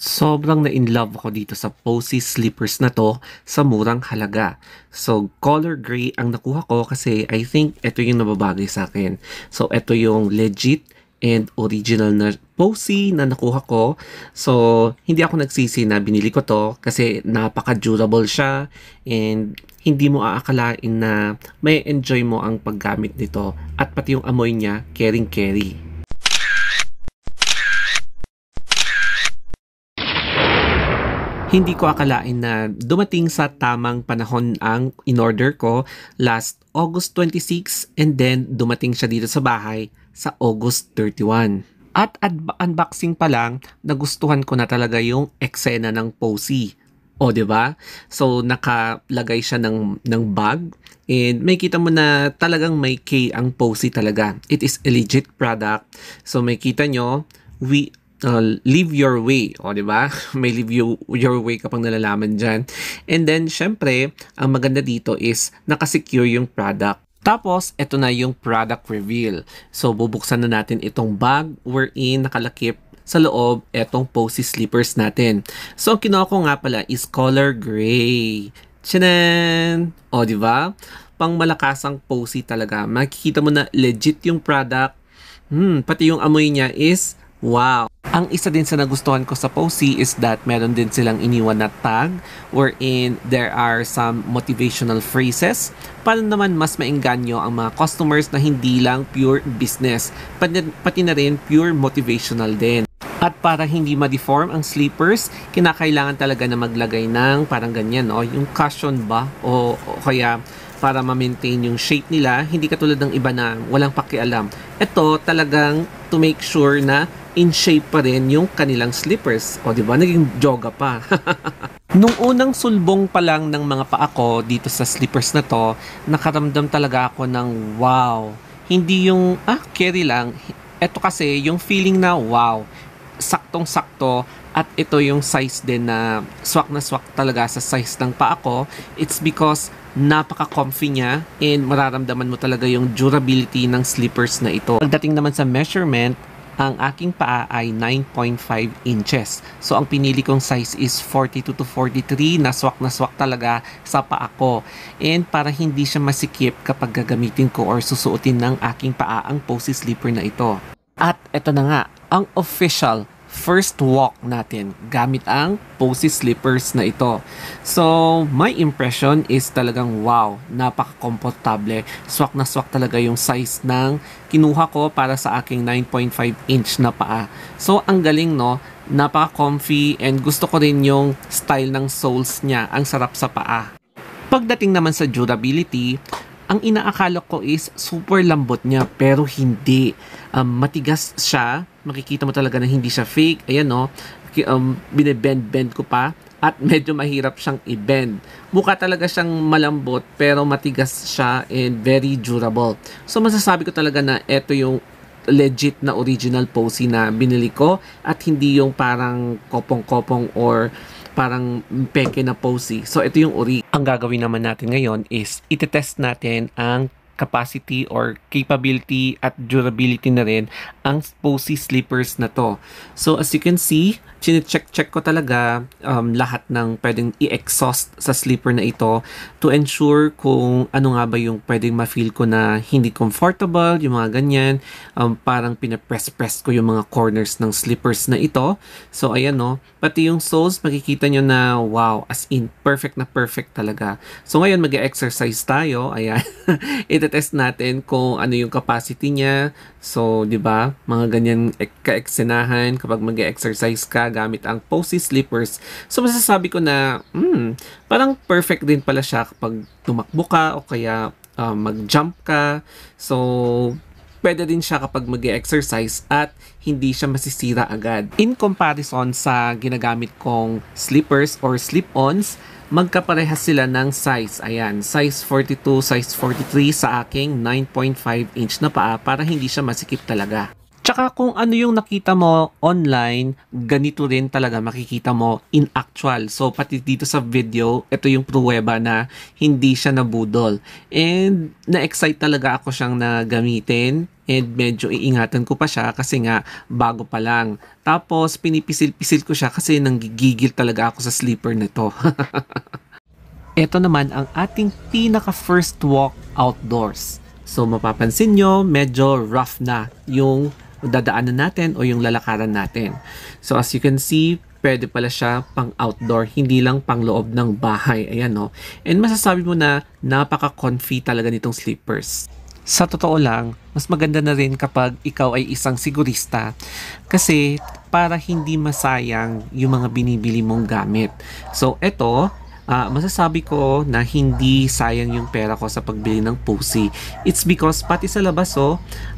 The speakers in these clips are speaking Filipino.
Sobrang na-inlove ako dito sa Posy slippers na 'to sa murang halaga. So, color gray ang nakuha ko kasi I think ito yung nababagay sa akin. So, ito yung legit and original na Posy na nakuha ko. So, hindi ako nagsisi na binili ko 'to kasi napaka-durable siya and hindi mo aakalain na may enjoy mo ang paggamit nito at pati yung amoy niya, caring-carry. Hindi ko akalain na dumating sa tamang panahon ang in-order ko last August 26 and then dumating siya dito sa bahay sa August 31. At unboxing pa lang, nagustuhan ko na talaga yung eksena ng Posy. O, 'di ba? So nakalagay siya ng bag and may kita mo na talagang may K ang Posy talaga. It is a legit product. So may kita nyo, live your way, o 'di ba? May your way kapag nalalaman diyan. And then syempre, ang maganda dito is nakasecure yung product. Tapos, ito na yung product reveal. So, bubuksan na natin itong bag wherein nakalakip sa loob etong Posy slippers natin. So, ang kinuha ko nga pala is color gray. Tchanan! O, di ba? Pang malakasang Posy talaga. Makikita mo na legit yung product. Pati yung amoy niya is wow! Ang isa din sa nagustuhan ko sa Posy is that meron din silang iniwan na tag wherein there are some motivational phrases para naman mas maengganyo ang mga customers na hindi lang pure business, pati na rin pure motivational din. At para hindi ma-deform ang sleepers, kinakailangan talaga na maglagay ng parang ganyan, no? Yung cushion ba? O kaya para ma-maintain yung shape nila, hindi katulad ng iba na walang pakialam. Ito talagang to make sure na in shape pa rin yung kanilang slippers. O, di ba? Naging yoga pa. Nung unang sulbong pa lang ng mga paa ko dito sa slippers na to, nakaramdam talaga ako ng wow. Hindi yung, carry lang. Ito kasi, yung feeling na wow. Saktong-sakto. At ito yung size din na swak talaga sa size ng paa ko. It's because napaka-comfy niya and mararamdaman mo talaga yung durability ng slippers na ito. Pagdating naman sa measurement, ang aking paa ay 9.5 inches. So, ang pinili kong size is 42 to 43 na swak talaga sa paa ko. And para hindi siya masikip kapag gagamitin ko or susuotin ng aking paa ang Posy slipper na ito. At ito na nga, ang official first walk natin gamit ang Posy slippers na ito. So, my impression is talagang wow, napaka-komportable. Swak na swak talaga yung size ng kinuha ko para sa aking 9.5 inch na paa. So, ang galing, no? Napaka-comfy and gusto ko rin yung style ng soles niya. Ang sarap sa paa. Pagdating naman sa durability, ang inaakala ko is super lambot niya pero hindi. Matigas siya. Makikita mo talaga na hindi siya fake. Ayan, no? Binebend ko pa at medyo mahirap siyang i-bend. Mukha talaga siyang malambot pero matigas siya and very durable. So masasabi ko talaga na ito yung legit na original Posy na binili ko at hindi yung parang kopong-kopong or parang peke na Posy. So, ito yung ori. Ang gagawin naman natin ngayon is itetest natin ang capacity or capability at durability na rin ang Posy slippers na to. So, as you can see, check ko talaga lahat ng pwedeng i-exhaust sa slipper na ito to ensure kung ano nga ba yung pwedeng ma-feel ko na hindi comfortable, yung mga ganyan. Parang pinapress-press ko yung mga corners ng slippers na ito. So, ayan, no. Pati yung soles, makikita nyo na wow, as in, perfect na perfect talaga. So, ngayon, mag-exercise tayo. Ayan. Itetest natin kung ano yung capacity niya. So, di ba? Mga ganyan ka-eksenahan kapag mag-exercise ka gamit ang Posy slippers. So, masasabi ko na, parang perfect din pala siya kapag tumakbo ka o kaya mag-jump ka. So, pwede din siya kapag mag-exercise at hindi siya masisira agad. In comparison sa ginagamit kong slippers or slip-ons, magkaparehas sila ng size. Ayan, size 42, size 43 sa aking 9.5 inch na paa para hindi siya masikip talaga. Tsaka kung ano yung nakita mo online, ganito rin talaga makikita mo in actual. So pati dito sa video, ito yung pruweba na hindi siya nabudol. And na-excite talaga ako siyang na gamitin. And medyo iingatan ko pa siya kasi nga bago pa lang. Tapos pinipisil-pisil ko siya kasi nanggigigil talaga ako sa slipper nito. Ito naman ang ating pinaka first walk outdoors. So mapapansin nyo, medyo rough na yung dadaanan natin o yung lalakaran natin. So as you can see, pwede pala siya pang outdoor, hindi lang pang loob ng bahay. Ayan no. And masasabi mo na napaka-comfy talaga nitong slippers. Sa totoo lang, mas maganda na rin kapag ikaw ay isang sigurista kasi para hindi masayang yung mga binibili mong gamit. So eto, masasabi ko na hindi sayang yung pera ko sa pagbili ng Posey. It's because pati sa labas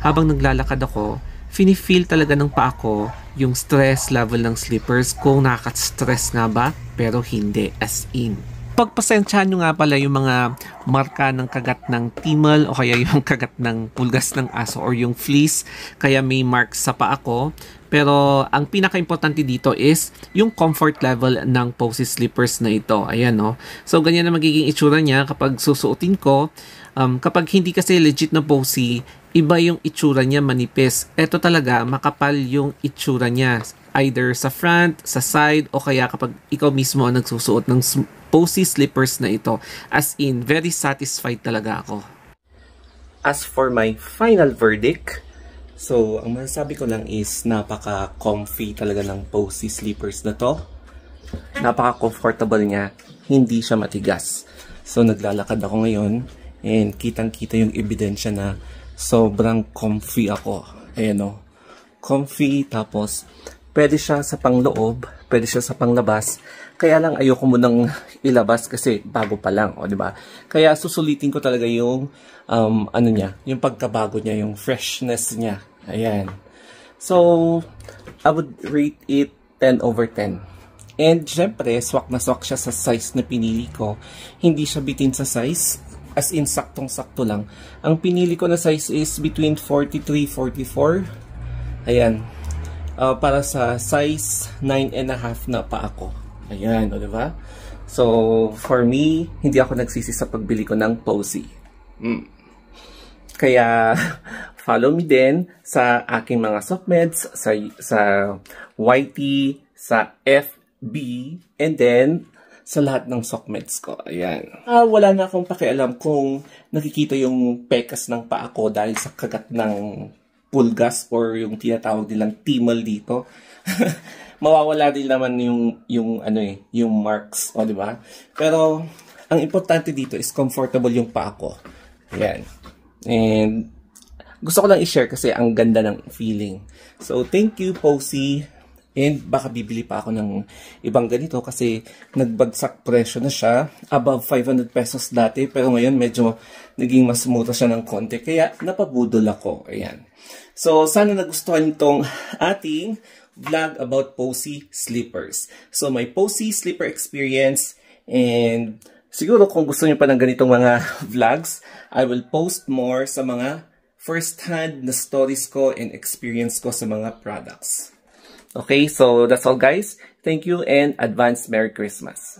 habang naglalakad ako, feel talaga ng paa ko yung stress level ng slippers kung nakaka-stress nga ba, pero hindi as in. Pagpasensyahan nyo nga pala yung mga marka ng kagat ng timal o kaya yung kagat ng pulgas ng aso or yung fleece, kaya may marks sa paa ko. Pero ang pinaka-importante dito is yung comfort level ng Posey slippers na ito. Ayan no. So ganyan na magiging itsura niya kapag susuotin ko. Kapag hindi kasi legit na Posey, iba yung itsura niya, manipis. Ito talaga makapal yung itsura niya. Either sa front, sa side, o kaya kapag ikaw mismo ang nagsusuot ng Posey slippers na ito. As in, very satisfied talaga ako. As for my final verdict, so ang masasabi ko lang is napaka-comfy talaga ng Posey slippers na to. Napaka-comfortable niya, hindi siya matigas. So naglalakad ako ngayon and kitang-kita yung ebidensya na sobrang comfy ako. Ayan o. Comfy, tapos pwede siya sa pangloob, pwede siya sa panglabas. Kaya lang ayoko munang ilabas kasi bago pa lang, o di ba? Kaya susulitin ko talaga yung ano niya, yung pagkabago niya, yung freshness niya. Ayan. So, I would rate it 10 over 10. And syempre, swak na swak siya sa size na pinili ko. Hindi siya bitin sa size, as in saktong-sakto lang. Ang pinili ko na size is between 43-44. Ayan. Para sa size 9.5 na pa ako. Ayan, o diba? So, for me, hindi ako nagsisi sa pagbili ko ng Posey. Kaya, follow me din sa aking mga sockmeds, sa YT, sa FB, and then sa lahat ng sockmeds ko. Ayan. Wala na akong pakialam kung nakikita yung pekas ng paa ko dahil sa kagat ng pulgas or yung tinatawag nilang timal dito. Mawawala din naman yung marks, o di ba? Pero ang importante dito is comfortable yung paa ko. Ayan. And gusto ko lang i-share kasi ang ganda ng feeling. So thank you Posey. And baka bibili pa ako ng ibang ganito kasi nagbagsak presyo na siya. Above 500 pesos dati, pero ngayon medyo naging mas mura siya ng konti. Kaya napabudol ako. Ayan. So sana nagustuhan itong ating vlog about Posey slippers. So my Posey slipper experience, and siguro kung gusto niyo pa ng ganitong mga vlogs, I will post more sa mga first-hand na stories ko and experience ko sa mga products. Okay, so that's all guys. Thank you and advance Merry Christmas.